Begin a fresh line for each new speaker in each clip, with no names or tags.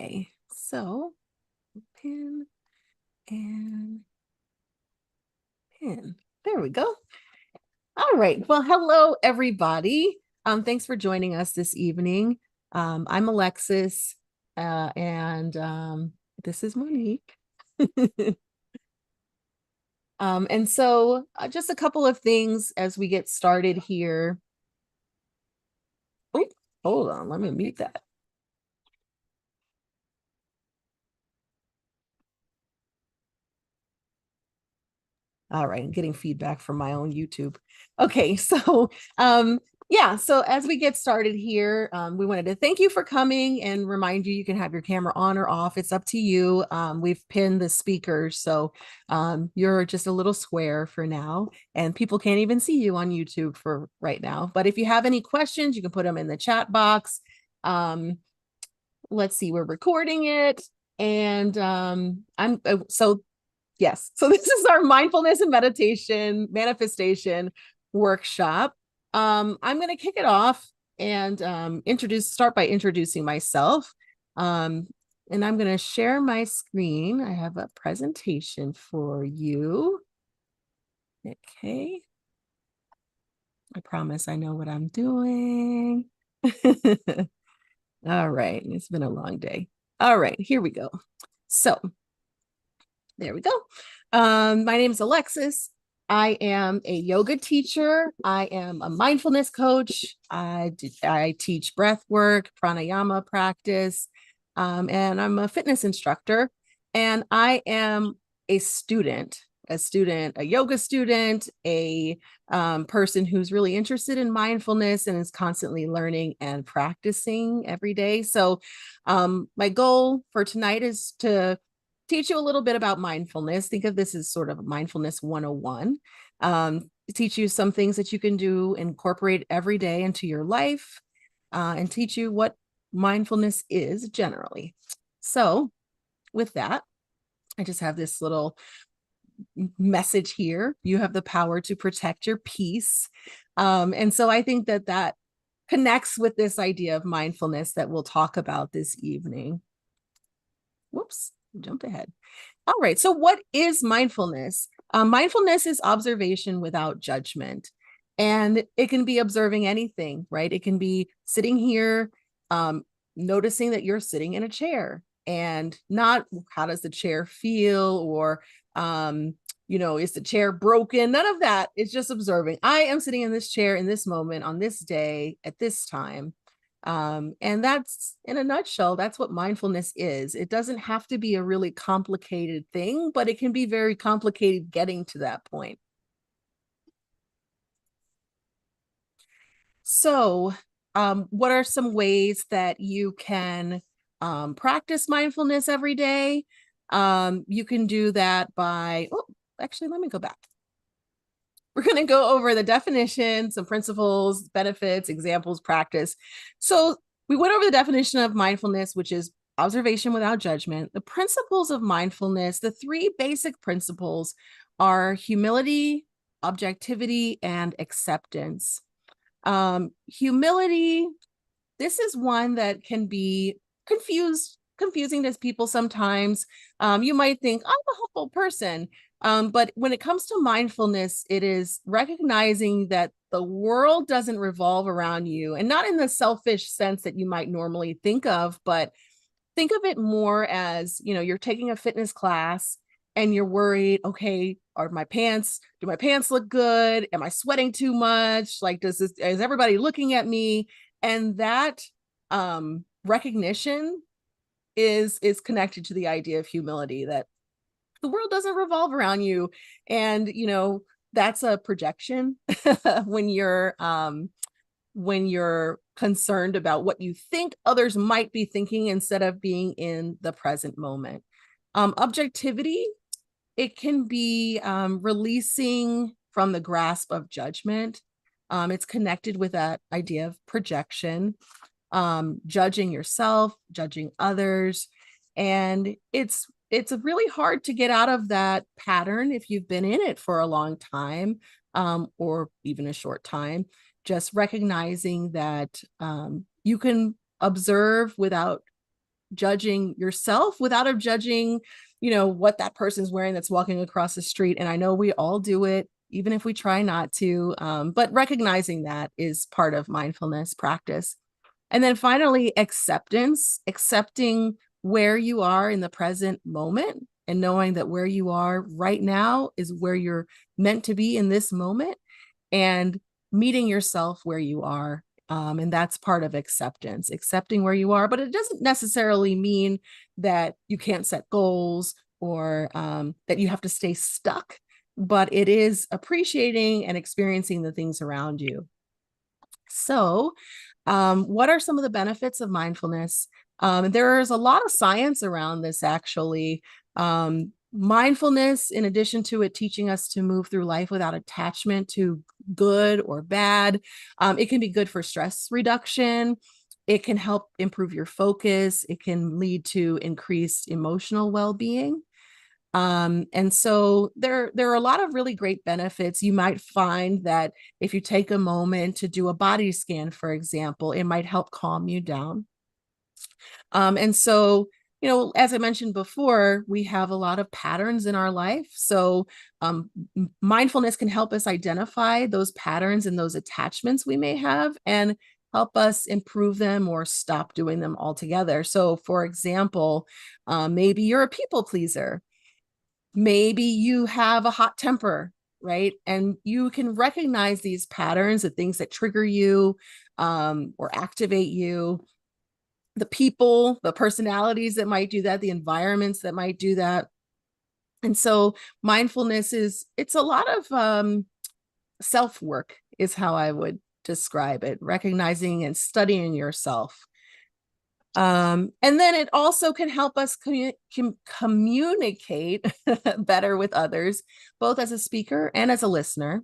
Okay, so pen and pen. There we go. All right. Well, hello, everybody. Thanks for joining us this evening. I'm Alexis, and this is Monique. And so just a couple of things as we get started here. Oh, hold on, let me mute that. All right, I'm getting feedback from my own YouTube. Okay, so yeah, so as we get started here, we wanted to thank you for coming and remind you can have your camera on or off. It's up to you. We've pinned the speakers, so you're just a little square for now, and people can't even see you on YouTube for right now. But if you have any questions, you can put them in the chat box. Let's see, we're recording it, and yes. So this is our mindfulness and meditation manifestation workshop. I'm going to kick it off and start by introducing myself. And I'm going to share my screen. I have a presentation for you. Okay. I promise I know what I'm doing. All right. It's been a long day. All right, here we go. So there we go. My name is Alexis. I am a yoga teacher. I am a mindfulness coach. I teach breath work, pranayama practice, and I'm a fitness instructor. And I am a yoga student, a person who's really interested in mindfulness and is constantly learning and practicing every day. So my goal for tonight is to teach you a little bit about mindfulness. Think of this as sort of mindfulness 101. Teach you some things that you can do, incorporate every day into your life, and teach you what mindfulness is generally. So with that, I just have this little message here. You have the power to protect your peace. And so I think that connects with this idea of mindfulness that we'll talk about this evening. Whoops, jumped ahead. All right, so what is mindfulness? Mindfulness is observation without judgment. And it can be observing anything, right? It can be sitting here, noticing that you're sitting in a chair and not how does the chair feel or, is the chair broken? None of that. It's just observing. I am sitting in this chair in this moment on this day at this time. And that's, in a nutshell, that's what mindfulness is. It doesn't have to be a really complicated thing, but it can be very complicated getting to that point. So, what are some ways that you can practice mindfulness every day? You can do that by, actually, let me go back. We're going to go over the definition, some principles, benefits, examples, practice. So we went over the definition of mindfulness, which is observation without judgment. The principles of mindfulness, the three basic principles are humility, objectivity, and acceptance. Humility, this is one that can be confusing to people sometimes. You might think, I'm a humble person. But when it comes to mindfulness, it is recognizing that the world doesn't revolve around you, and not in the selfish sense that you might normally think of, but think of it more as, you're taking a fitness class and you're worried, okay, do my pants look good? Am I sweating too much? Like, is everybody looking at me? And that recognition is connected to the idea of humility, that the world doesn't revolve around you. And, that's a projection when you're concerned about what you think others might be thinking instead of being in the present moment. Objectivity, it can be releasing from the grasp of judgment. It's connected with that idea of projection, judging yourself, judging others. And it's really hard to get out of that pattern if you've been in it for a long time, or even a short time. Just recognizing that you can observe without judging yourself, without judging, what that person's wearing that's walking across the street. And I know we all do it, even if we try not to. But recognizing that is part of mindfulness practice. And then finally, acceptance, accepting where you are in the present moment and knowing that where you are right now is where you're meant to be in this moment, and meeting yourself where you are. And that's part of acceptance, accepting where you are. But it doesn't necessarily mean that you can't set goals, or that you have to stay stuck, but it is appreciating and experiencing the things around you. So, what are some of the benefits of mindfulness? There is a lot of science around this, actually. Mindfulness, in addition to it teaching us to move through life without attachment to good or bad, it can be good for stress reduction. It can help improve your focus. It can lead to increased emotional well-being. And so there are a lot of really great benefits. You might find that if you take a moment to do a body scan, for example, it might help calm you down. And so, as I mentioned before, we have a lot of patterns in our life. So mindfulness can help us identify those patterns and those attachments we may have, and help us improve them or stop doing them altogether. So, for example, maybe you're a people pleaser. Maybe you have a hot temper, right? And you can recognize these patterns, the things that trigger you, or activate you, the people, the personalities that might do that, the environments that might do that. And so mindfulness it's a lot of self-work is how I would describe it, recognizing and studying yourself. And then it also can help us communicate better with others, both as a speaker and as a listener.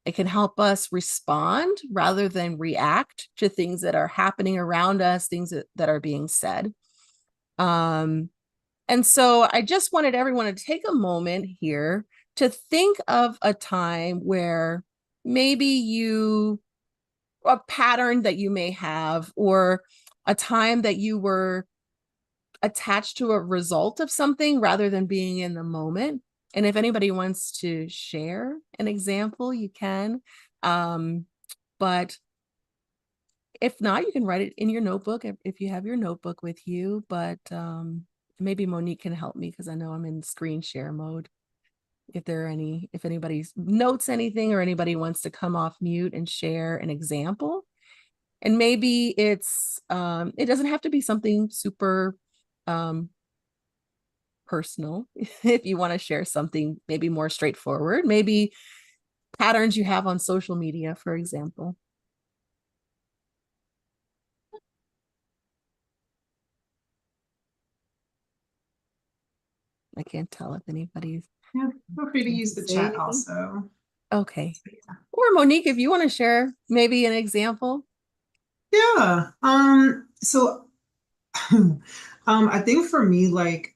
It can help us respond rather than react to things that are happening around us, things that are being said. And so I just wanted everyone to take a moment here to think of a time where maybe a pattern that you may have, or a time that you were attached to a result of something rather than being in the moment. And if anybody wants to share an example, you can. But if not, you can write it in your notebook if you have your notebook with you. But maybe Monique can help me, because I know I'm in screen share mode. If anybody notes anything, or anybody wants to come off mute and share an example. And maybe it doesn't have to be something super personal. If you want to share something maybe more straightforward, maybe patterns you have on social media, for example. I can't tell if anybody's.
Yeah, feel free to use the chat
anything.
also.
Okay. Or Monique, if you want to share maybe an example.
Yeah. So I think for me, like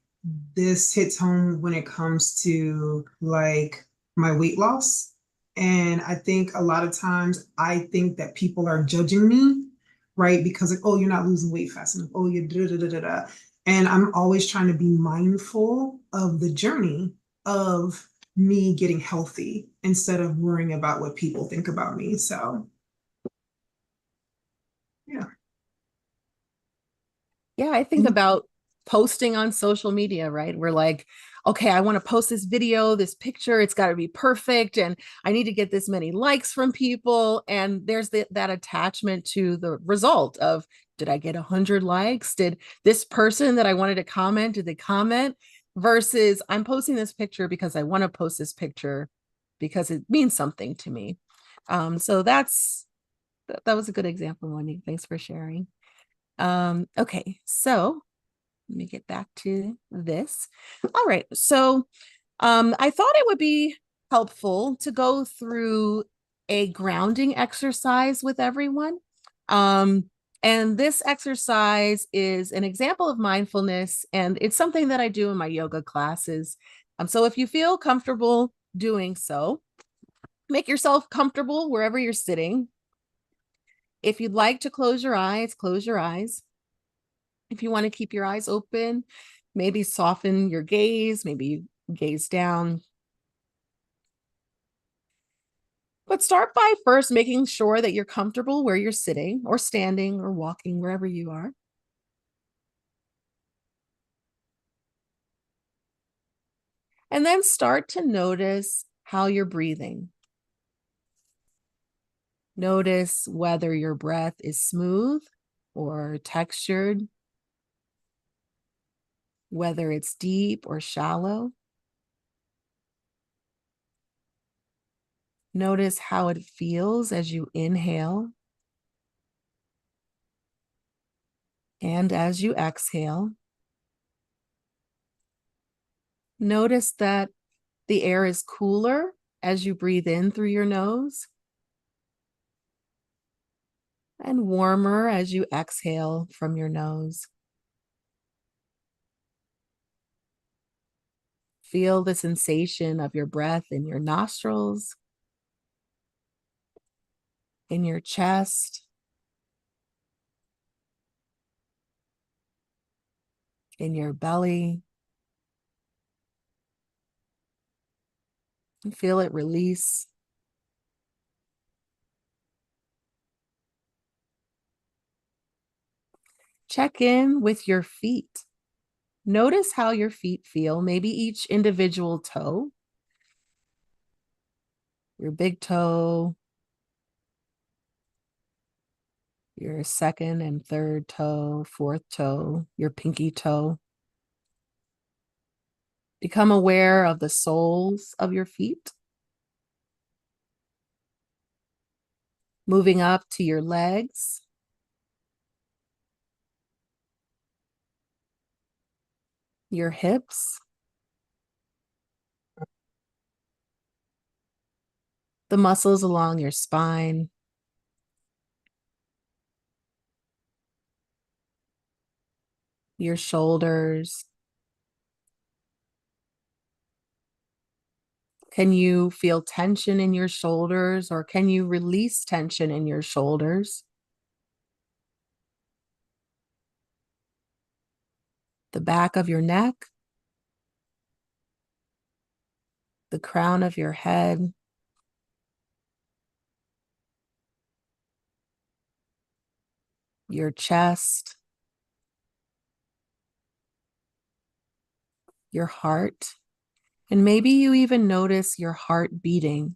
this hits home when it comes to like my weight loss. And I think a lot of times I think that people are judging me, right? Because like, oh, you're not losing weight fast enough. Oh, you're da da da da da. And I'm always trying to be mindful of the journey of me getting healthy instead of worrying about what people think about me. So yeah.
Yeah, I think about posting on social media, right? We're like, okay, I want to post this video, this picture, it's got to be perfect, and I need to get this many likes from people. And there's that attachment to the result of, did I get 100 likes? Did this person that I wanted to comment, did they comment? Versus I'm posting this picture because I want to post this picture because it means something to me. So that was a good example, Monique. Thanks for sharing. Okay, so let me get back to this. All right, so I thought it would be helpful to go through a grounding exercise with everyone. And this exercise is an example of mindfulness, and it's something that I do in my yoga classes. So if you feel comfortable doing so, make yourself comfortable wherever you're sitting. If you'd like to close your eyes, close your eyes. If you want to keep your eyes open, maybe soften your gaze, maybe you gaze down. But start by first making sure that you're comfortable where you're sitting or standing or walking, wherever you are. And then start to notice how you're breathing. Notice whether your breath is smooth or textured, whether it's deep or shallow. Notice how it feels as you inhale and as you exhale. Notice that the air is cooler as you breathe in through your nose and warmer as you exhale from your nose. Feel the sensation of your breath in your nostrils, in your chest, in your belly. And feel it release. Check in with your feet. Notice how your feet feel, maybe each individual toe, your big toe, your second and third toe, fourth toe, your pinky toe. Become aware of the soles of your feet, moving up to your legs, your hips, the muscles along your spine, your shoulders. Can you feel tension in your shoulders, or can you release tension in your shoulders? The back of your neck, the crown of your head, your chest, your heart, and maybe you even notice your heart beating.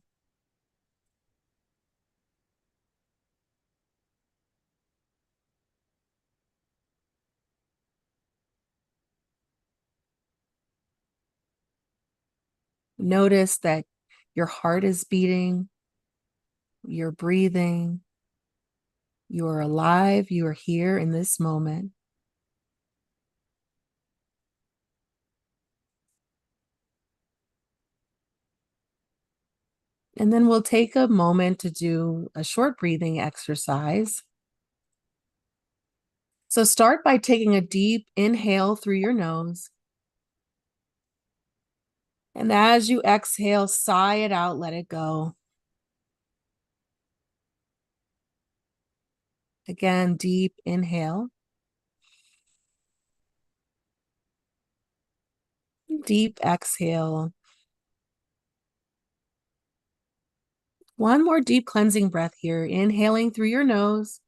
Notice that your heart is beating, you're breathing, you are alive, you are here in this moment. And then we'll take a moment to do a short breathing exercise. So start by taking a deep inhale through your nose. And as you exhale, sigh it out, let it go. Again, deep inhale. Deep exhale. One more deep cleansing breath here. Inhaling through your nose.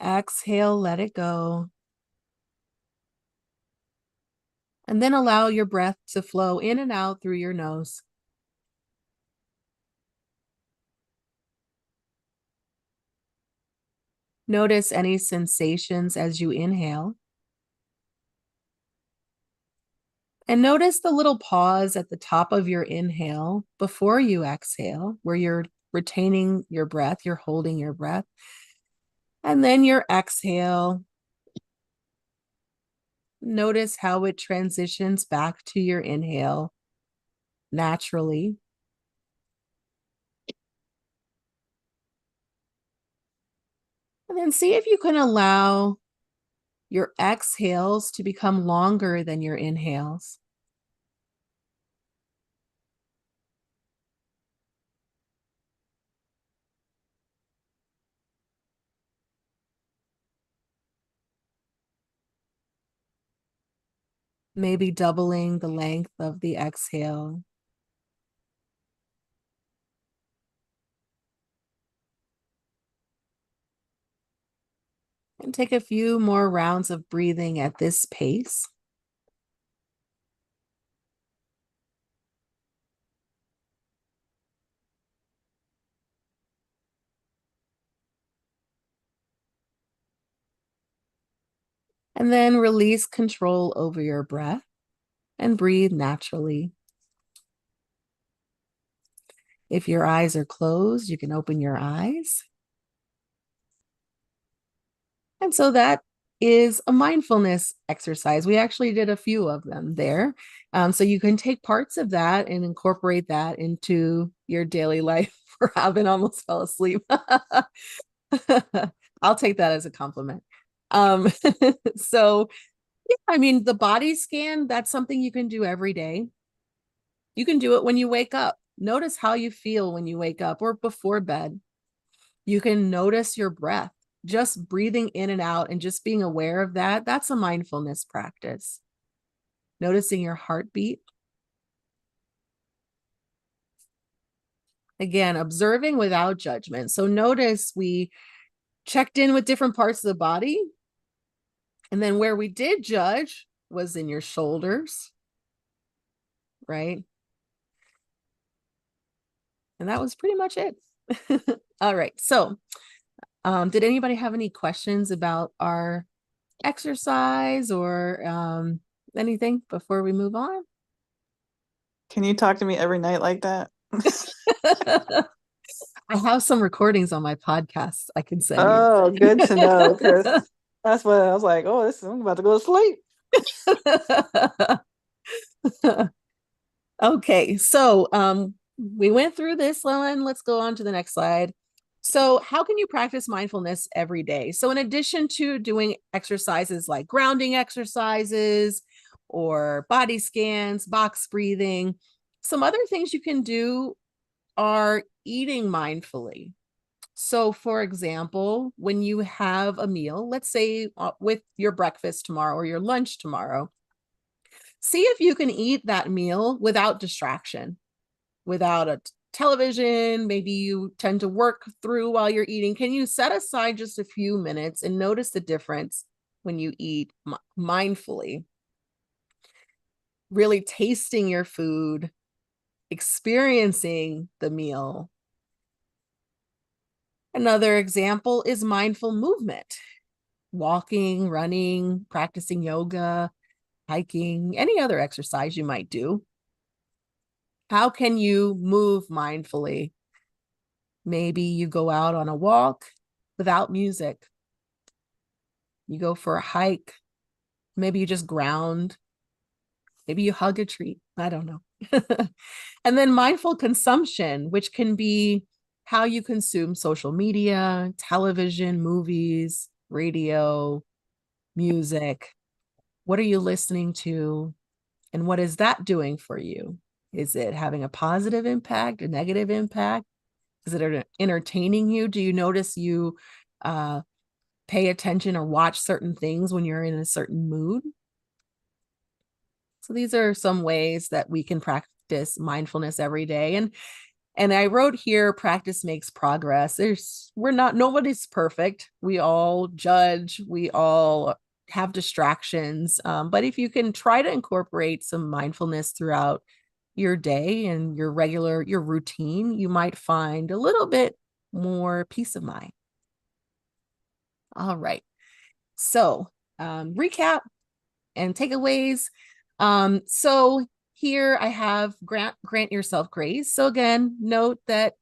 Exhale, let it go. And then allow your breath to flow in and out through your nose. Notice any sensations as you inhale. And notice the little pause at the top of your inhale before you exhale, where you're retaining your breath, you're holding your breath. And then your exhale. Notice how it transitions back to your inhale naturally. And then see if you can allow your exhales to become longer than your inhales. maybe doubling the length of the exhale. And take a few more rounds of breathing at this pace. And then release control over your breath and breathe naturally. If your eyes are closed, you can open your eyes. And so that is a mindfulness exercise. We actually did a few of them there. So you can take parts of that and incorporate that into your daily life. Robin almost fell asleep. I'll take that as a compliment. Um, so, yeah, I mean, the body scan, that's something you can do every day. You can do it when you wake up. Notice how you feel when you wake up or before bed. You can notice your breath, just breathing in and out and just being aware of that. That's a mindfulness practice. Noticing your heartbeat. Again, observing without judgment. So notice we checked in with different parts of the body. And then where we did judge was in your shoulders, right? And that was pretty much it. All right. So, did anybody have any questions about our exercise or anything before we move on?
Can you talk to me every night like that?
I have some recordings on my podcast I can send you.
Oh, good to know. Because that's what I was like. Oh, I'm about to go to sleep.
Okay, so we went through this one. Let's go on to the next slide. So, how can you practice mindfulness every day? So, in addition to doing exercises like grounding exercises or body scans, box breathing, some other things you can do are eating mindfully. So, for example, when you have a meal, let's say with your breakfast tomorrow or your lunch tomorrow, see if you can eat that meal without distraction, without a television. Maybe you tend to work through while you're eating. Can you set aside just a few minutes and notice the difference when you eat mindfully? Really tasting your food, experiencing the meal. Another example is mindful movement, walking, running, practicing yoga, hiking, any other exercise you might do. How can you move mindfully? Maybe you go out on a walk without music. You go for a hike. Maybe you just ground. Maybe you hug a tree. I don't know. And then mindful consumption, which can be how you consume social media, television, movies, radio, music. What are you listening to? And what is that doing for you? Is it having a positive impact, a negative impact? Is it entertaining you? Do you notice you uh, pay attention or watch certain things when you're in a certain mood? So these are some ways that we can practice mindfulness every day. And I wrote here, practice makes progress. Nobody's perfect. We all judge, we all have distractions. But if you can try to incorporate some mindfulness throughout your day and your routine, you might find a little bit more peace of mind. All right. So, recap and takeaways. So here I have grant yourself grace. So again, note that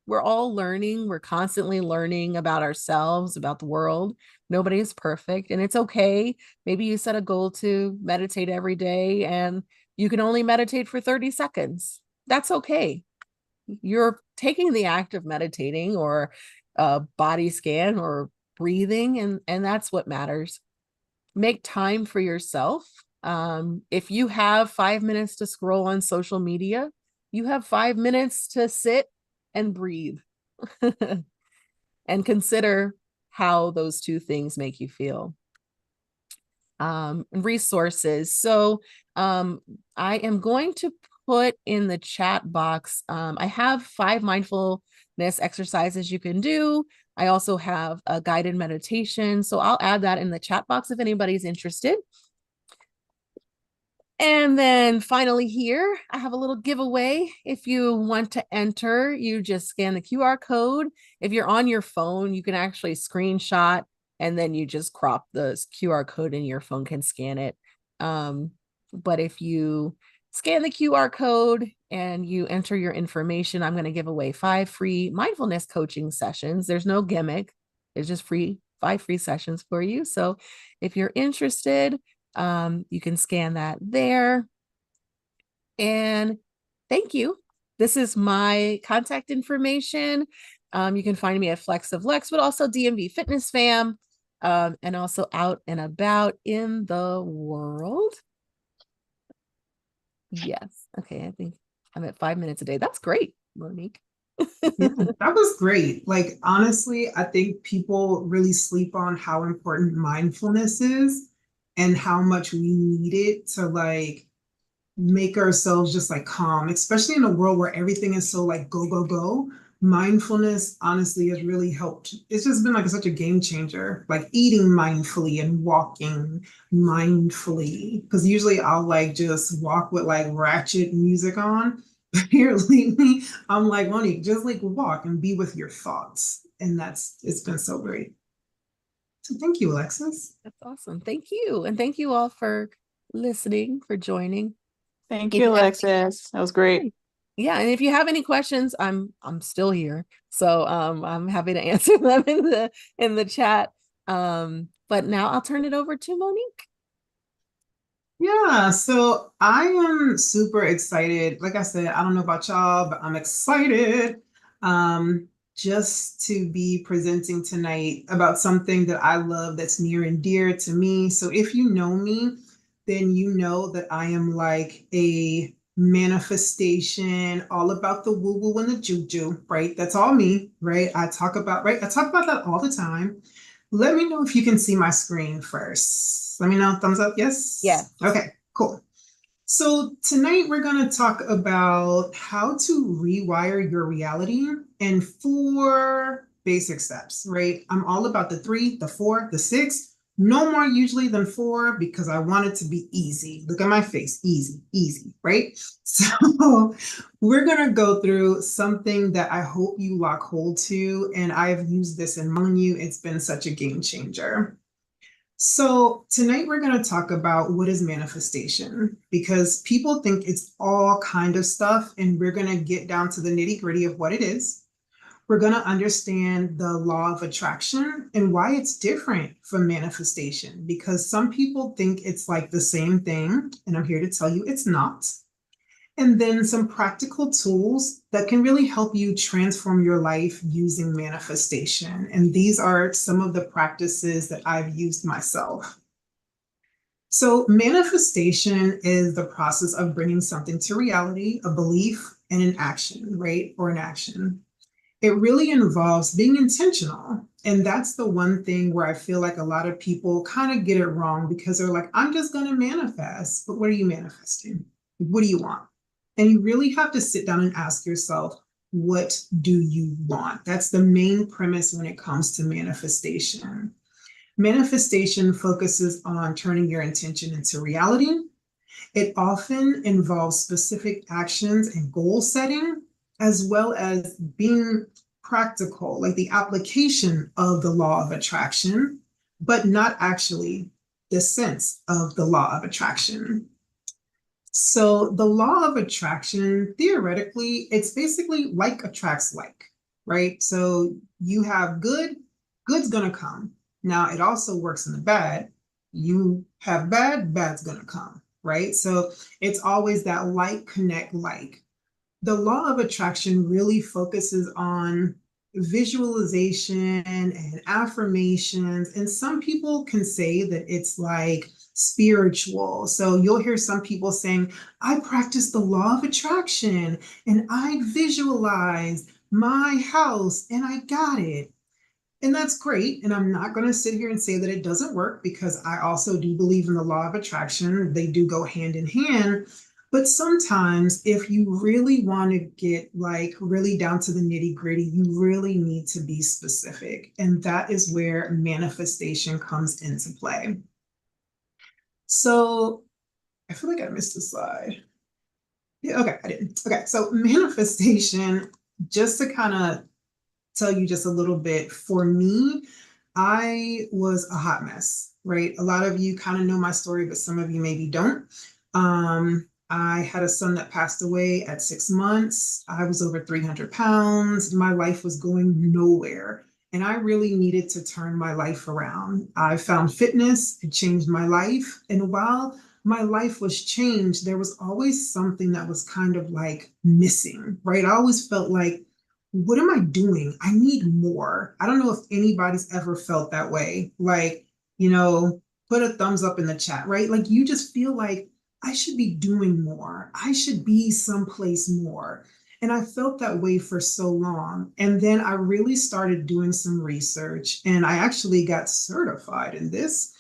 we're all learning. We're constantly learning about ourselves, about the world. Nobody is perfect, and it's okay. Maybe you set a goal to meditate every day and you can only meditate for 30 seconds. That's okay. You're taking the act of meditating or a body scan or breathing, and that's what matters. Make time for yourself. If you have 5 minutes to scroll on social media, you have 5 minutes to sit and breathe and consider how those two things make you feel. resources. So I am going to put in the chat box. I have 5 mindfulness exercises you can do. I also have a guided meditation. So I'll add that in the chat box if anybody's interested. And then finally here, I have a little giveaway. If you want to enter, you just scan the QR code. If you're on your phone, you can actually screenshot and then you just crop the QR code and your phone can scan it. But if you scan the QR code and you enter your information, I'm going to give away 5 free mindfulness coaching sessions. There's no gimmick. It's just 5 free sessions for you. So if you're interested, you can scan that there. And thank you. This is my contact information. You can find me at Flex of Lex, but also DMV Fitness Fam, and also out and about in the world. Yes. Okay. I think I'm at 5 minutes a day. That's great, Monique.
Yeah, that was great. Like, honestly, I think people really sleep on how important mindfulness is and how much we need it to like make ourselves just like calm, especially in a world where everything is so like go, go, go. Mindfulness honestly has really helped. It's just been like such a game changer, like eating mindfully and walking mindfully. Because usually I'll like just walk with like ratchet music on. But here lately, I'm like, Monique, just like walk and be with your thoughts. And it's been so great. So thank you, Alexis.
That's awesome. Thank you. And thank you all for listening, for joining.
Thank
If
you,
you have
Alexis. That was great.
Yeah, and if you have any questions, I'm still here. So I'm happy to answer them in the chat. But now I'll turn it over to Monique.
Yeah, so I am super excited. Like I said, I don't know about y'all, but I'm excited just to be presenting tonight about something that I love that's near and dear to me. So if you know me, then you know that I am like a manifestation, all about the woo-woo and the juju, right? That's all me, right? I talk about that all the time. Let me know if you can see my screen first. Let me know, thumbs up,
Yeah.
yes? Okay, cool. So tonight we're going to talk about how to rewire your reality in 4 basic steps, right? I'm all about the 3, the 4, the 6. No more usually than 4 because I want it to be easy. Look at my face, easy, easy, right? So we're going to go through something that I hope you lock hold to, and I've used this in you. It's been such a game changer. So tonight we're going to talk about what is manifestation, because people think it's all kind of stuff, and we're going to get down to the nitty gritty of what it is. We're going to understand the law of attraction and why it's different from manifestation, because some people think it's like the same thing, and I'm here to tell you it's not. And then some practical tools that can really help you transform your life using manifestation. And these are some of the practices that I've used myself. So, manifestation is the process of bringing something to reality, a belief, and an action, right? Or an action. It really involves being intentional. And that's the one thing where I feel like a lot of people kind of get it wrong, because they're like, I'm just going to manifest. But what are you manifesting? What do you want? And you really have to sit down and ask yourself, what do you want? That's the main premise when it comes to manifestation. Manifestation focuses on turning your intention into reality. It often involves specific actions and goal setting, as well as being practical, like the application of the law of attraction, but not actually the sense of the law of attraction. So the law of attraction, theoretically, it's basically like attracts like, right? So you have good, good's gonna come. Now it also works in the bad. You have bad, bad's gonna come, right? So it's always that like connect like. The law of attraction really focuses on visualization and affirmations. And some people can say that it's like spiritual. So you'll hear some people saying, I practice the law of attraction and I visualize my house and I got it. And that's great. And I'm not going to sit here and say that it doesn't work because I also do believe in the law of attraction. They do go hand in hand. But sometimes, if you really want to get like really down to the nitty gritty, you really need to be specific. And that is where manifestation comes into play. So I feel like I missed a slide. Yeah, okay, I didn't. Okay, so manifestation, just to kind of tell you just a little bit, for me, I was a hot mess, right? A lot of you kind of know my story, but some of you maybe don't. I had a son that passed away at 6 months. I was over 300 pounds. My life was going nowhere. And I really needed to turn my life around. I found fitness, it changed my life. And while my life was changed, there was always something that was kind of like missing, right? I always felt like, what am I doing? I need more. I don't know if anybody's ever felt that way. Like, put a thumbs up in the chat, right? Like you just feel like I should be doing more. I should be someplace more. And I felt that way for so long. And then I really started doing some research and I actually got certified in this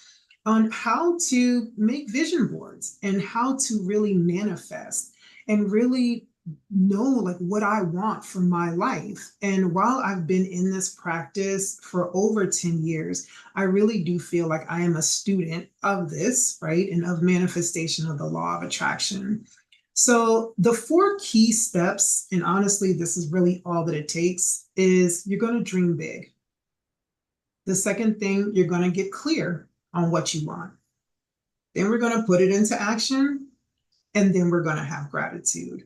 on how to make vision boards and how to really manifest and really know like what I want for my life. And while I've been in this practice for over 10 years, I really do feel like I am a student of this, right? And of manifestation of the law of attraction. So the four key steps, and honestly, this is really all that it takes, is you're going to dream big. The second thing, you're going to get clear on what you want. Then we're going to put it into action, and then we're going to have gratitude.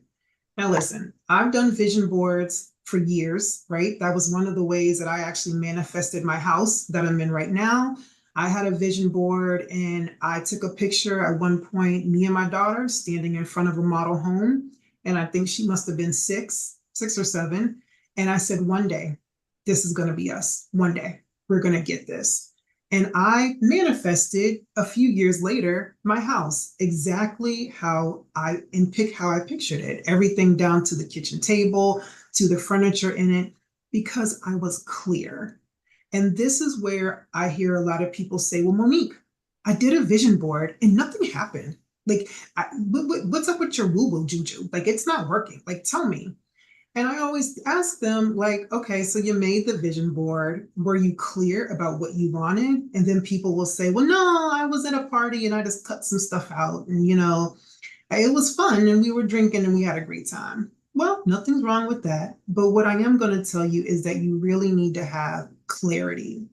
Now, listen, I've done vision boards for years, right? That was one of the ways that I actually manifested my house that I'm in right now. I had a vision board and I took a picture at one point, me and my daughter standing in front of a model home. And I think she must have been 6 or 7. And I said, one day, this is going to be us. One day, we're going to get this. And I manifested a few years later my house exactly how I pictured it, everything down to the kitchen table, to the furniture in it, because I was clear. And this is where I hear a lot of people say, well, Monique, I did a vision board and nothing happened. Like, what's up with your woo-woo juju? Like, it's not working. Like, tell me. And I always ask them, like, okay, so you made the vision board. Were you clear about what you wanted? And then people will say, well, no, I was at a party and I just cut some stuff out. And, it was fun and we were drinking and we had a great time. Well, nothing's wrong with that. But what I am going to tell you is that you really need to have clarity.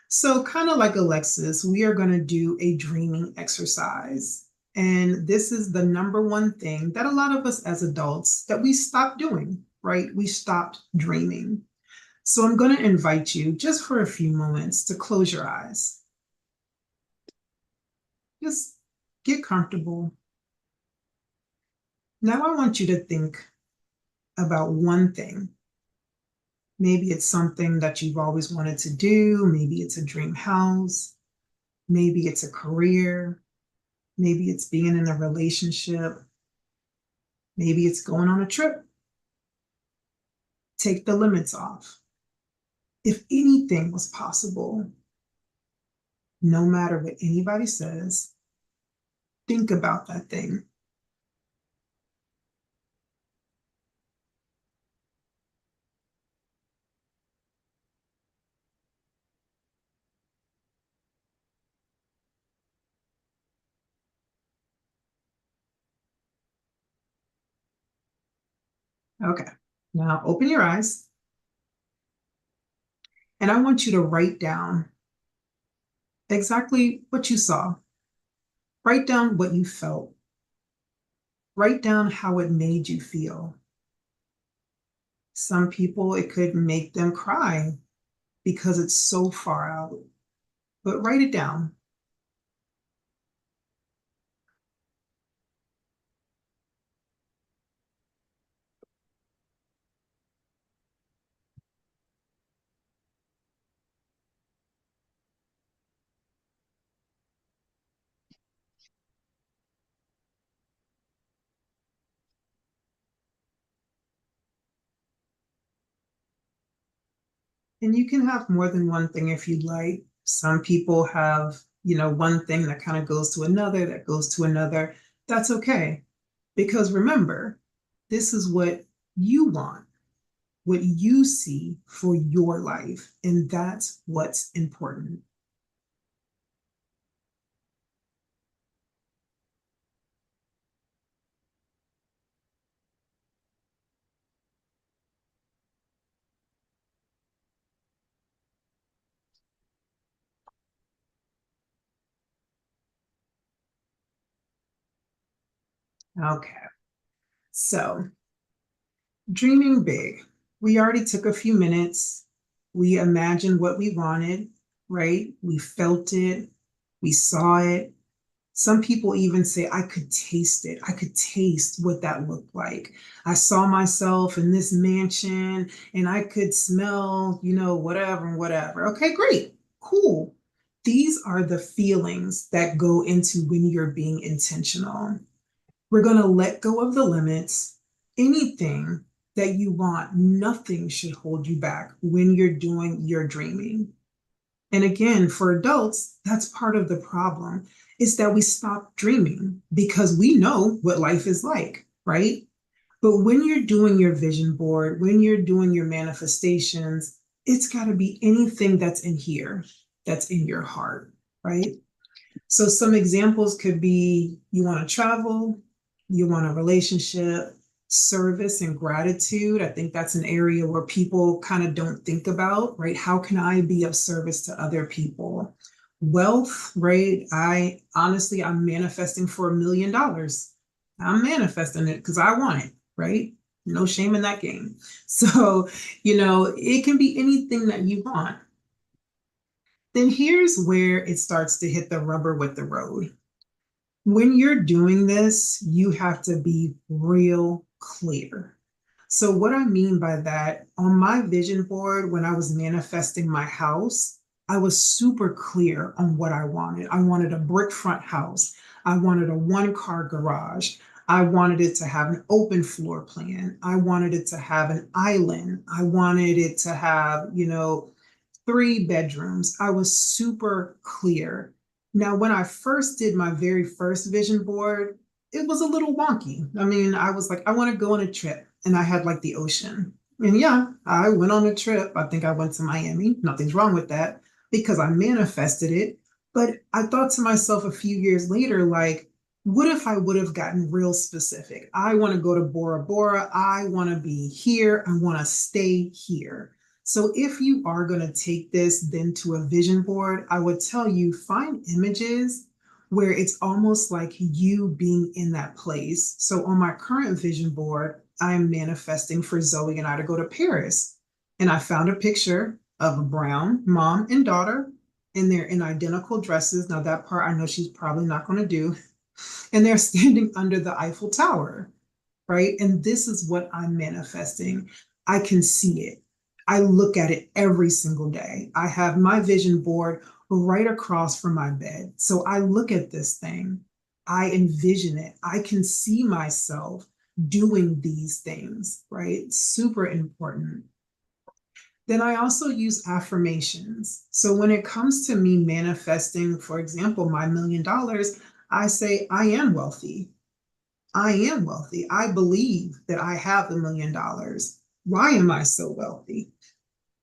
So, kind of like Alexis, we are going to do a dreaming exercise. And this is the number one thing that a lot of us as adults that we stopped doing, right? We stopped dreaming. So I'm going to invite you just for a few moments to close your eyes. Just get comfortable. Now I want you to think about one thing. Maybe it's something that you've always wanted to do. Maybe it's a dream house. Maybe it's a career. Maybe it's being in a relationship. Maybe it's going on a trip. Take the limits off. If anything was possible, no matter what anybody says, think about that thing. Okay, now open your eyes and I want you to write down exactly what you saw. Write down what you felt. Write down how it made you feel. Some people, it could make them cry because it's so far out, but write it down. And you can have more than one thing if you'd like. Some people have, one thing that kind of goes to another, that goes to another. That's okay. Because remember, this is what you want, what you see for your life. And that's what's important. Okay. So, dreaming big. We already took a few minutes. We imagined what we wanted, right? We felt it. We saw it. Some people even say, I could taste it. I could taste what that looked like. I saw myself in this mansion and I could smell, whatever and whatever. Okay, great. Cool. These are the feelings that go into when you're being intentional. We're going to let go of the limits. Anything that you want, nothing should hold you back when you're doing your dreaming. And again, for adults, that's part of the problem is that we stop dreaming because we know what life is like, right? But when you're doing your vision board, when you're doing your manifestations, it's got to be anything that's in here, that's in your heart, right? So some examples could be you want to travel, you want a relationship, service and gratitude. I think that's an area where people kind of don't think about, right? How can I be of service to other people? Wealth, right? I'm manifesting for $1 million. I'm manifesting it because I want it, right? No shame in that game. So, it can be anything that you want. Then here's where it starts to hit the rubber with the road. When you're doing this, you have to be real clear. So, what I mean by that, on my vision board, when I was manifesting my house, I was super clear on what I wanted. I wanted a brick front house. I wanted a one-car garage. I wanted it to have an open floor plan. I wanted it to have an island. I wanted it to have, 3 bedrooms. I was super clear. Now, when I first did my very first vision board, it was a little wonky. I mean, I was like, I want to go on a trip. And I had like the ocean. And yeah, I went on a trip. I think I went to Miami. Nothing's wrong with that because I manifested it. But I thought to myself a few years later, like, what if I would have gotten real specific? I want to go to Bora Bora. I want to be here. I want to stay here. So if you are going to take this then to a vision board, I would tell you find images where it's almost like you being in that place. So on my current vision board, I'm manifesting for Zoe and I to go to Paris. And I found a picture of a brown mom and daughter, and they're in identical dresses. Now, that part I know she's probably not going to do. And they're standing under the Eiffel Tower, right? And this is what I'm manifesting. I can see it. I look at it every single day. I have my vision board right across from my bed. So I look at this thing, I envision it. I can see myself doing these things, right? Super important. Then I also use affirmations. So when it comes to me manifesting, for example, my $1 million, I say, I am wealthy. I am wealthy. I believe that I have $1 million. Why am I so wealthy?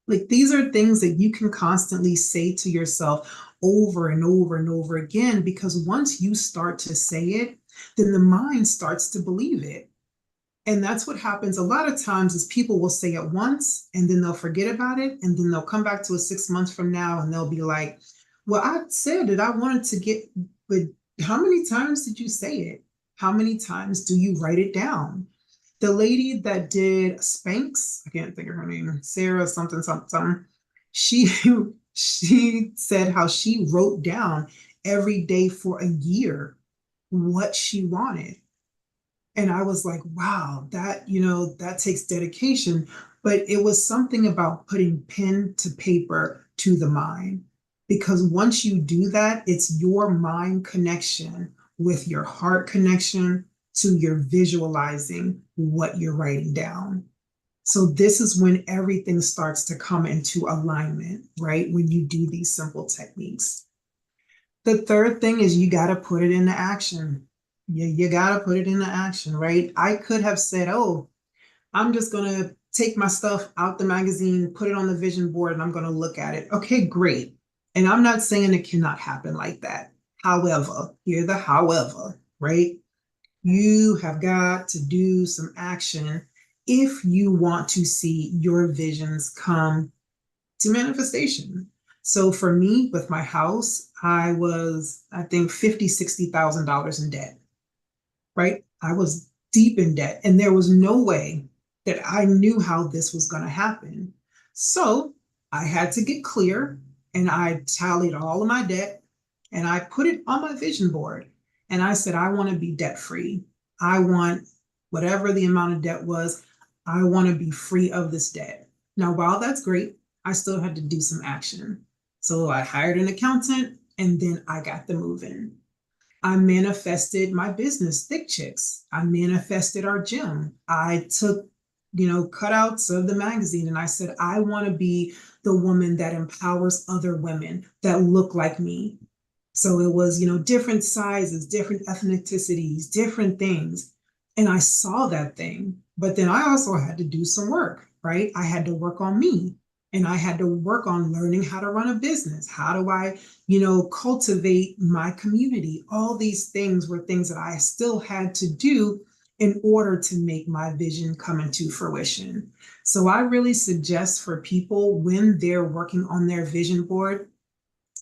Like these are things that you can constantly say to yourself over and over and over again, because once you start to say it, then the mind starts to believe it. And that's what happens a lot of times is people will say it once and then they'll forget about it. And then they'll come back to it 6 months from now and they'll be like, well, I said that I wanted to get, but how many times did you say it? How many times do you write it down? The lady that did Spanx, I can't think of her name, Sarah something, something, something. She, she said how she wrote down every day for a year what she wanted. And I was like, wow, that takes dedication. But it was something about putting pen to paper to the mind. Because once you do that, it's your mind connection with your heart connection to your visualizing what you're writing down. So this is when everything starts to come into alignment, right? When you do these simple techniques. The third thing is you got to put it into action. You got to put it into action, right? I could have said, oh, I'm just going to take my stuff out the magazine, put it on the vision board, and I'm going to look at it. Okay, great. And I'm not saying it cannot happen like that. However, hear the however, right? You have got to do some action if you want to see your visions come to manifestation. So for me, with my house, I was, I think, $50,000, $60,000 in debt, right? I was deep in debt, and there was no way that I knew how this was going to happen. So I had to get clear, and I tallied all of my debt, and I put it on my vision board. And I said, I want to be debt free. I want whatever the amount of debt was, I want to be free of this debt. Now, while that's great, I still had to do some action. So I hired an accountant, and then I got the move in. I manifested my business, Thick Chicks. I manifested our gym. I took, cutouts of the magazine, and I said, I want to be the woman that empowers other women that look like me. So it was, different sizes, different ethnicities, different things. And I saw that thing. But then I also had to do some work, right? I had to work on me, and I had to work on learning how to run a business. How do I, cultivate my community? All these things were things that I still had to do in order to make my vision come into fruition. So I really suggest for people, when they're working on their vision board,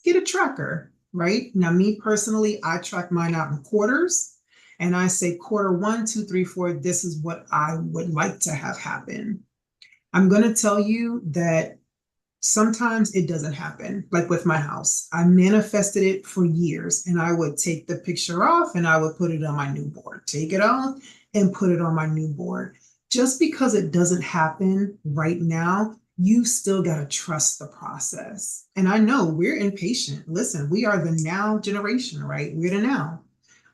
get a tracker, right? Now, me personally, I track mine out in quarters, and I say quarter 1, 2, 3, 4, this is what I would like to have happen. I'm going to tell you that sometimes it doesn't happen. Like with my house, I manifested it for years, and I would take the picture off and I would put it on my new board, take it off and put it on my new board. Just because it doesn't happen right now, you still got to trust the process. And I know we're impatient. Listen, we are the now generation, right? We're the now.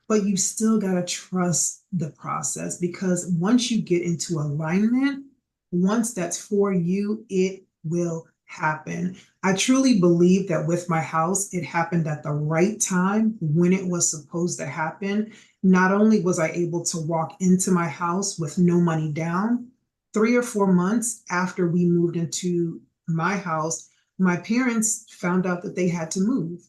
But you still got to trust the process, because once you get into alignment, once that's for you, it will happen. I truly believe that with my house, it happened at the right time when it was supposed to happen. Not only was I able to walk into my house with no money down, 3 or 4 months after we moved into my house, my parents found out that they had to move.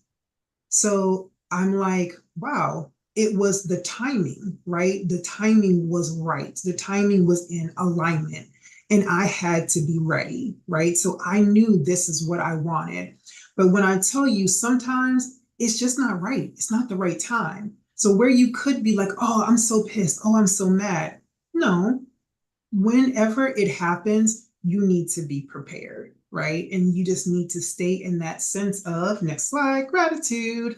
So I'm like, wow, it was the timing, right? The timing was right. The timing was in alignment, and I had to be ready, right? So I knew this is what I wanted. But when I tell you, sometimes it's just not right. It's not the right time. So where you could be like, oh, I'm so pissed. Oh, I'm so mad. No, whenever it happens, you need to be prepared, right? And you just need to stay in that sense of, next slide, gratitude,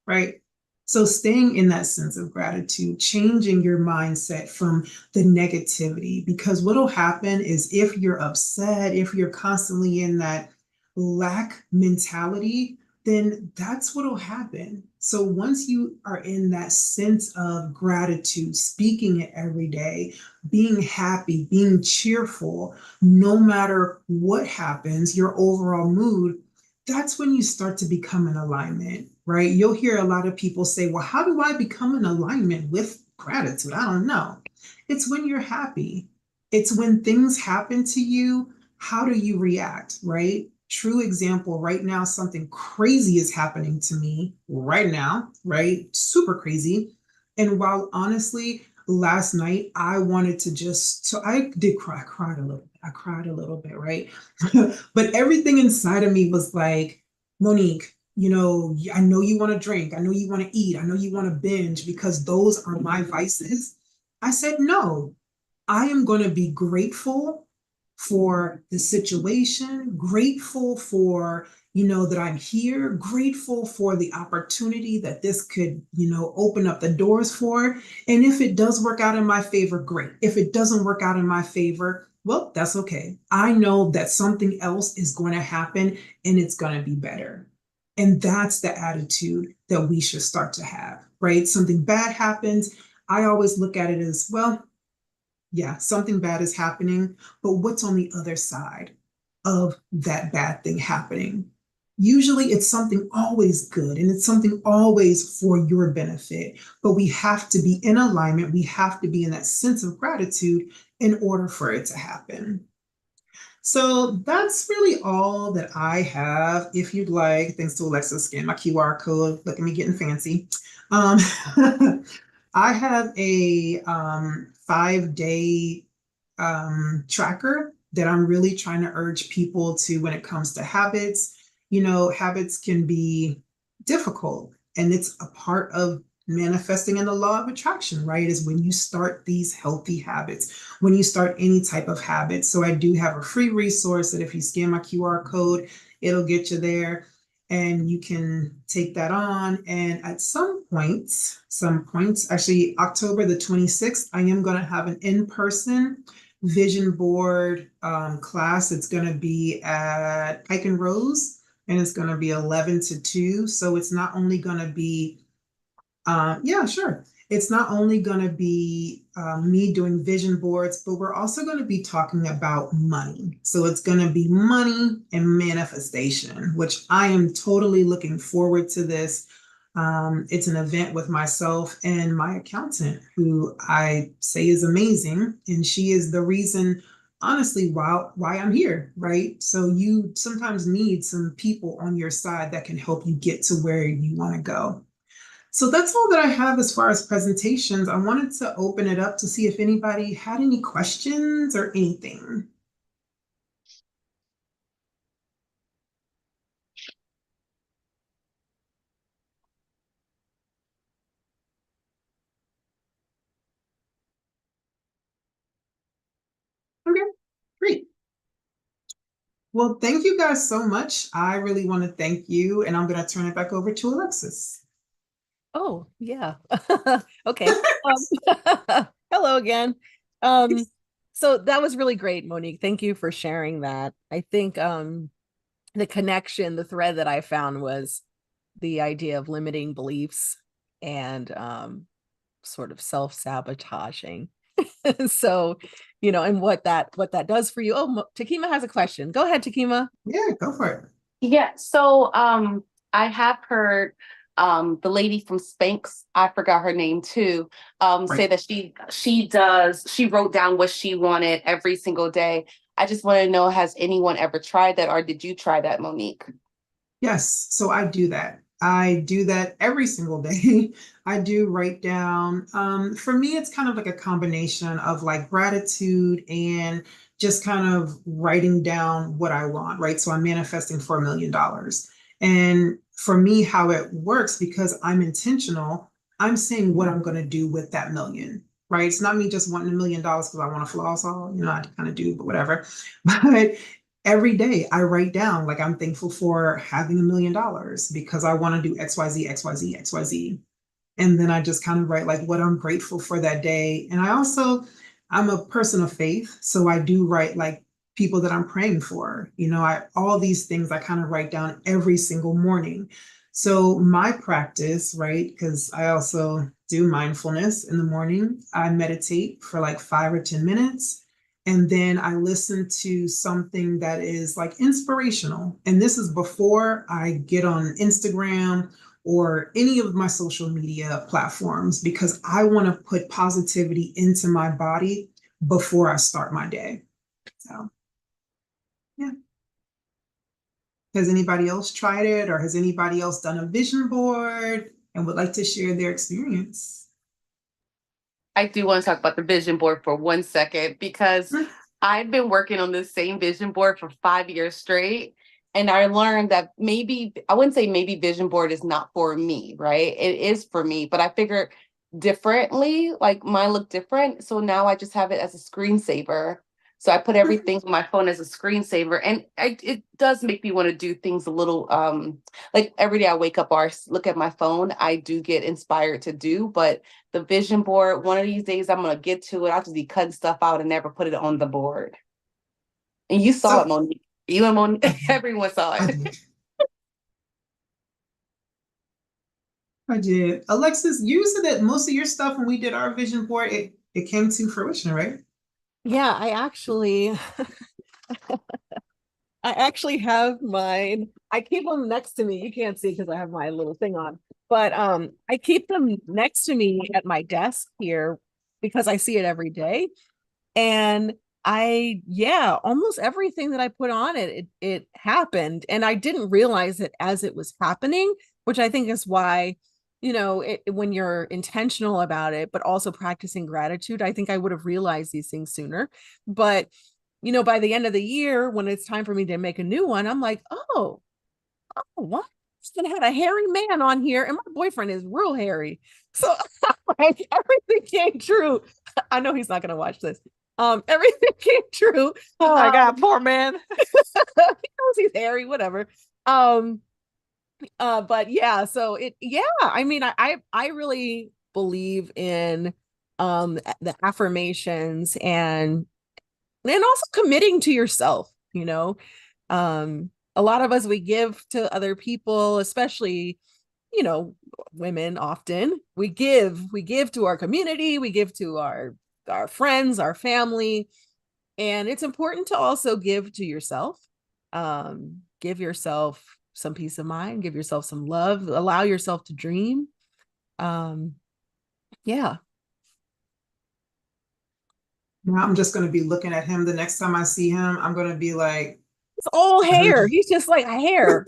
right? So staying in that sense of gratitude, changing your mindset from the negativity, because what'll happen is, if you're upset, if you're constantly in that lack mentality, then that's what'll happen. So once you are in that sense of gratitude, speaking it every day, being happy, being cheerful, no matter what happens, your overall mood, that's when you start to become in alignment, right? You'll hear a lot of people say, well, how do I become in alignment with gratitude? I don't know. It's when you're happy. It's when things happen to you, how do you react, right? True example, right now, something crazy is happening to me right now, right? Super crazy. And while honestly, last night I wanted to just, so I did cry, I cried a little bit. I cried a little bit, right? But everything inside of me was like, Monique, I know you want to drink. I know you want to eat. I know you want to binge, because those are my vices. I said, no, I am going to be grateful for the situation, grateful for, that I'm here, grateful for the opportunity that this could, open up the doors for. And if it does work out in my favor, great. If it doesn't work out in my favor, well, that's okay. I know that something else is going to happen, and it's going to be better. And that's the attitude that we should start to have, right? Something bad happens. I always look at it as, well, yeah, something bad is happening, but what's on the other side of that bad thing happening? Usually it's something always good and it's something always for your benefit, but we have to be in alignment. We have to be in that sense of gratitude in order for it to happen. So that's really all that I have. If you'd like, thanks to Alexa, scan my QR code. Look at me getting fancy. Um, I have a 5-day tracker that I'm really trying to urge people to when it comes to habits. You know, habits can be difficult, and it's a part of manifesting in the law of attraction, right? Is when you start these healthy habits, when you start any type of habit. So I do have a free resource that if you scan my QR code, it'll get you there and you can take that on. And at some points, actually October the 26th, I am going to have an in-person vision board class. It's going to be at Pike and Rose, and it's going to be 11 to 2. So it's not only going to be yeah, sure. It's not only going to be me doing vision boards, but we're also going to be talking about money. So it's going to be money and manifestation, which I am totally looking forward to this. It's an event with myself and my accountant, who I say is amazing. And she is the reason, honestly, why I'm here, right? So you sometimes need some people on your side that can help you get to where you want to go. So that's all that I have as far as presentations. I wanted to open it up to see if anybody had any questions or anything. Okay, great. Well, thank you guys so much. I really want to thank you, and I'm going to turn it back over to Alexis.
Oh, yeah. Okay. Hello again. Um, so that was really great, Monique. Thank you for sharing that. I think the connection, the thread that I found was the idea of limiting beliefs and sort of self-sabotaging. So, and what that does for you. Oh, Takima has a question. Go ahead, Takima.
Yeah, go for it.
Yeah, so I have heard the lady from Spanx, I forgot her name too, say
Right.
that she wrote down what she wanted every single day. I just want to know, has anyone ever tried that, or did you try that, Monique?
Yes, so I do that. I do that every single day. I do write down. For me, it's kind of like a combination of like gratitude and just kind of writing down what I want, right? So I'm manifesting for $1 million. And for me, how it works, because I'm intentional, I'm saying what I'm going to do with that million, right? It's not me just wanting $1 million because I want to floss all, I kind of do, but whatever. But every day I write down, like, I'm thankful for having $1 million because I want to do XYZ, XYZ, XYZ. And then I just kind of write like what I'm grateful for that day. And I'm a person of faith. So I do write like people that I'm praying for. All these things I kind of write down every single morning. So my practice, right? Because I also do mindfulness in the morning. I meditate for like 5 or 10 minutes. And then I listen to something that is like inspirational. And this is before I get on Instagram or any of my social media platforms, because I want to put positivity into my body before I start my day. So, yeah. Has anybody else tried it, or has anybody else done a vision board and would like to share their experience?
I do want to talk about the vision board for 1 second, because I've been working on this same vision board for 5 years straight. And I learned that maybe, I wouldn't say maybe vision board is not for me, right? It is for me, but I figured differently, like mine look different. So now I just have it as a screensaver. So I put everything on my phone as a screensaver. And it does make me want to do things a little, like every day I wake up or look at my phone, I do get inspired to do, but the vision board, one of these days I'm gonna get to it. I'll just be cutting stuff out and never put it on the board. And you saw it,
So
Monique. You and Monique,
I did.
everyone saw
I
it.
did. I did. Alexis, you said that most of your stuff when we did our vision board, it came to fruition, right?
Yeah, I actually have mine. I keep them next to me. You can't see because I have my little thing on. But I keep them next to me at my desk here because I see it every day. And yeah, almost everything that I put on it happened. And I didn't realize it as it was happening, which I think is why, when you're intentional about it, but also practicing gratitude, I think I would have realized these things sooner. But by the end of the year, when it's time for me to make a new one, I'm like, oh, what? I had a hairy man on here, and my boyfriend is real hairy. So like everything came true. I know he's not gonna watch this. Everything came true.
Oh my God, poor man.
He knows he's hairy, whatever. But yeah, so I mean, I really believe in the affirmations and also committing to yourself, a lot of us, we give to other people, especially, women. Often we give to our community, we give to our friends, our family, and it's important to also give to yourself. Give yourself some peace of mind, give yourself some love, allow yourself to dream. um yeah.
Now I'm just going to be looking at him the next time I see him. I'm going to be like,
It's all
I heard
hair.
you.
He's just like a hair.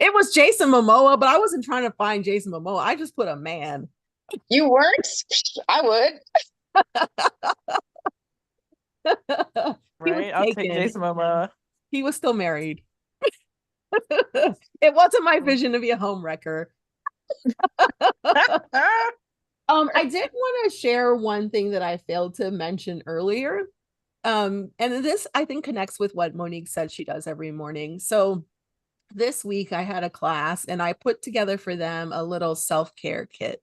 It was Jason Momoa, but I wasn't trying to find Jason Momoa. I just put a man.
You weren't? I would.
He was
Right? I'll take
taken.
Jason Momoa.
He was still married. It wasn't my vision to be a home wrecker. I did want to share one thing that I failed to mention earlier. And this, I think, connects with what Monique said she does every morning. So this week I had a class and I put together for them a little self-care kit.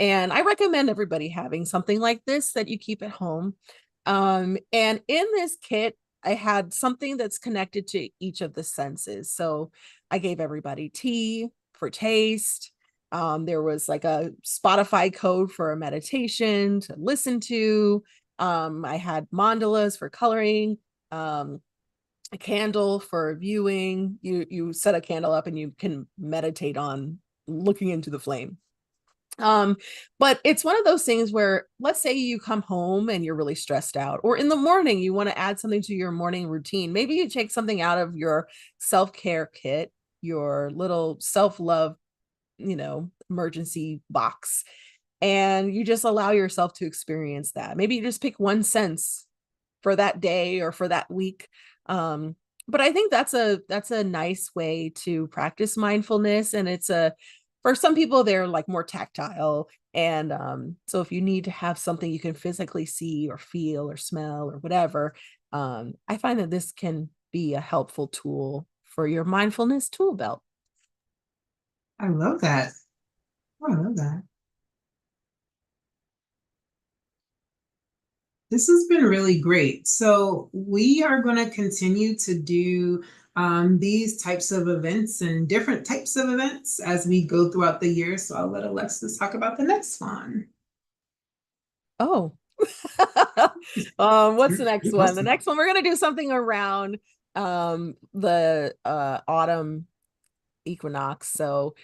And I recommend everybody having something like this that you keep at home. And in this kit, I had something that's connected to each of the senses. So I gave everybody tea for taste. There was like a Spotify code for a meditation to listen to. I had mandalas for coloring. A candle for viewing. You set a candle up and you can meditate on looking into the flame. But it's one of those things where, let's say you come home and you're really stressed out, or in the morning you want to add something to your morning routine. Maybe you take something out of your self-care kit, your little self-love, emergency box, and you just allow yourself to experience that. Maybe you just pick one sense for that day or for that week. But I think that's a nice way to practice mindfulness. And for some people, they're like more tactile. And so if you need to have something you can physically see or feel or smell or whatever, I find that this can be a helpful tool for your mindfulness tool belt.
I love that. I love that. This has been really great. So we are going to continue to do these types of events and different types of events as we go throughout the year. So I'll let Alexis talk about the next one.
Oh, what's the next one? The next one, we're going to do something around the autumn equinox. So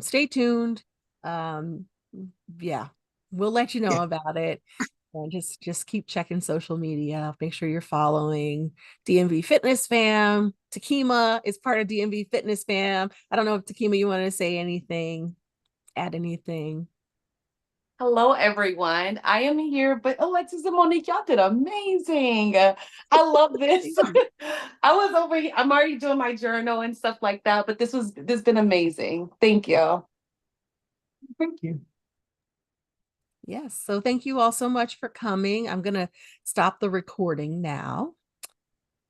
stay tuned. Yeah, we'll let you know about it. And just keep checking social media. Make sure you're following DMV Fitness Fam. Takima is part of DMV Fitness Fam. I don't know if Takima, you want to say anything, add anything.
Hello, everyone. I am here, but Alexis and Monique, y'all did amazing. I love this. I was over here. I'm already doing my journal and stuff like that, but this has been amazing. Thank you.
Thank you.
Yes. So thank you all so much for coming. I'm going to stop the recording now.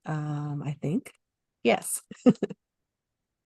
I think. Yes.